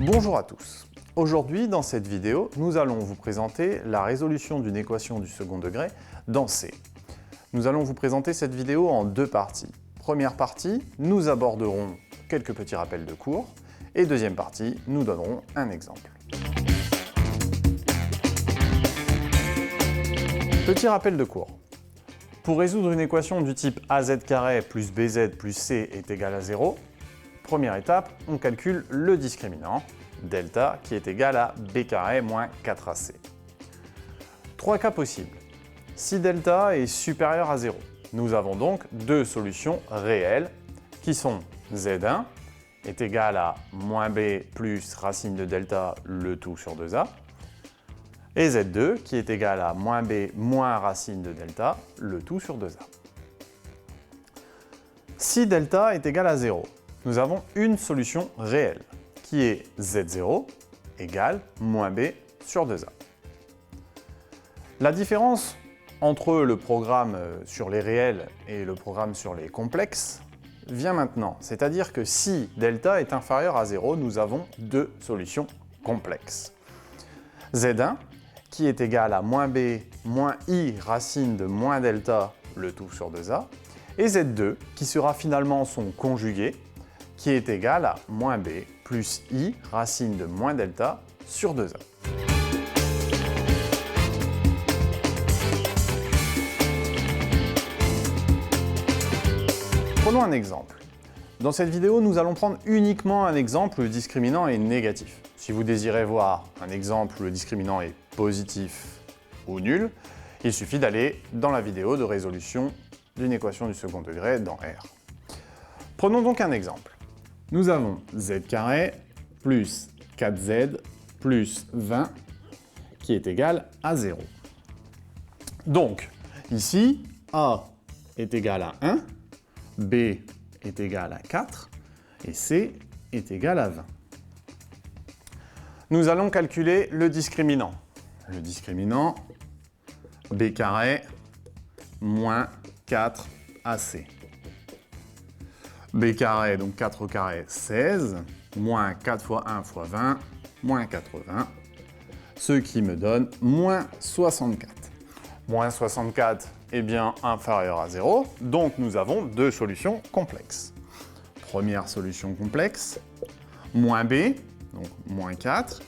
Bonjour à tous. Aujourd'hui, dans cette vidéo, nous allons vous présenter la résolution d'une équation du second degré dans C. Nous allons vous présenter cette vidéo en deux parties. Première partie, nous aborderons quelques petits rappels de cours. Et deuxième partie, nous donnerons un exemple. Petit rappel de cours. Pour résoudre une équation du type az carré plus bz plus c est égal à 0, première étape, on calcule le discriminant, delta, qui est égal à b carré moins 4ac. Trois cas possibles. Si delta est supérieur à 0, nous avons donc deux solutions réelles qui sont z1 est égal à moins b plus racine de delta le tout sur 2a, et z2 qui est égal à moins b moins racine de delta le tout sur 2a. Si delta est égal à 0, nous avons une solution réelle qui est z0 égale moins b sur 2a. La différence entre le programme sur les réels et le programme sur les complexes vient maintenant, c'est-à-dire que si delta est inférieur à 0, nous avons deux solutions complexes. Z1 qui est égal à moins b moins i racine de moins delta le tout sur 2a, et z2 qui sera finalement son conjugué qui est égal à moins b plus i racine de moins delta sur 2a. Prenons un exemple. Dans cette vidéo, nous allons prendre uniquement un exemple où le discriminant est négatif. Si vous désirez voir un exemple où le discriminant est positif ou nul, il suffit d'aller dans la vidéo de résolution d'une équation du second degré dans R. Prenons donc un exemple. Nous avons z carré plus 4z plus 20 qui est égal à 0. Donc, ici, A est égal à 1, B est égal à 4 et C est égal à 20. Nous allons calculer le discriminant. Le discriminant b carré moins 4ac. b carré, donc 4 au carré, 16, moins 4 fois 1 fois 20, moins 80, ce qui me donne moins 64. Moins 64 est bien inférieur à 0, donc nous avons deux solutions complexes. Première solution complexe, moins b, donc moins 4,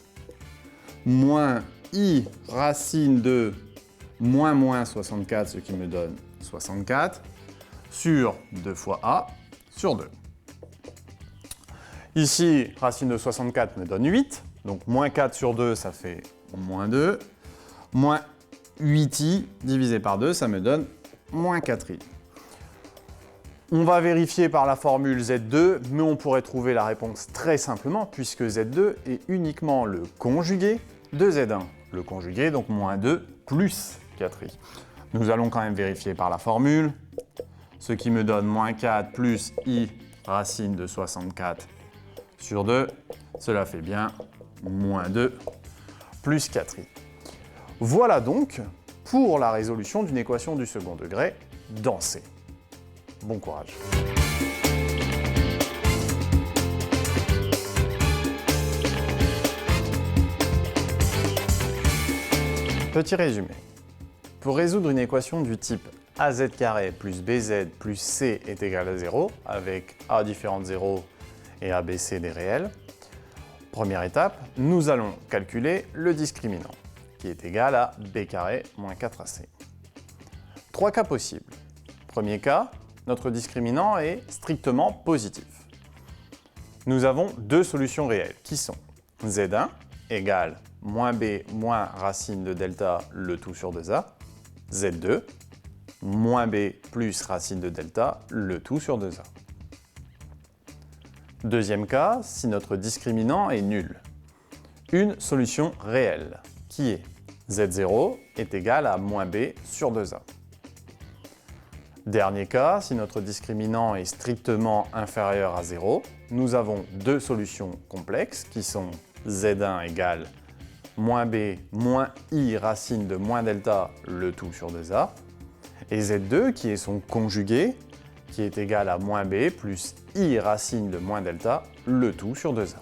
moins i racine de moins 64, ce qui me donne 64, sur 2 fois a, sur 2. Ici, racine de 64 me donne 8, donc moins 4 sur 2, ça fait moins 2, moins 8i divisé par 2, ça me donne moins 4i. On va vérifier par la formule Z2, mais on pourrait trouver la réponse très simplement, puisque Z2 est uniquement le conjugué de Z1. Le conjugué, donc moins 2 plus 4i. Nous allons quand même vérifier par la formule, ce qui me donne moins 4 plus i racine de 64 sur 2. Cela fait bien moins 2 plus 4i. Voilà donc pour la résolution d'une équation du second degré dans C. Bon courage. Petit résumé. Pour résoudre une équation du type az carré plus bz plus c est égal à 0, avec a différente 0 et abc des réels, première étape, nous allons calculer le discriminant, qui est égal à b carré moins 4ac. Trois cas possibles. Premier cas, notre discriminant est strictement positif. Nous avons deux solutions réelles, qui sont z1 égale moins b moins racine de delta le tout sur 2a, z2 moins b plus racine de delta le tout sur 2a. Deuxième cas, si notre discriminant est nul. Une solution réelle, qui est z0 est égal à moins b sur 2a. Dernier cas, si notre discriminant est strictement inférieur à 0, nous avons deux solutions complexes qui sont z1 égale moins b moins i racine de moins delta le tout sur 2a, et z2 qui est son conjugué, qui est égal à moins b plus i racine de moins delta le tout sur 2a.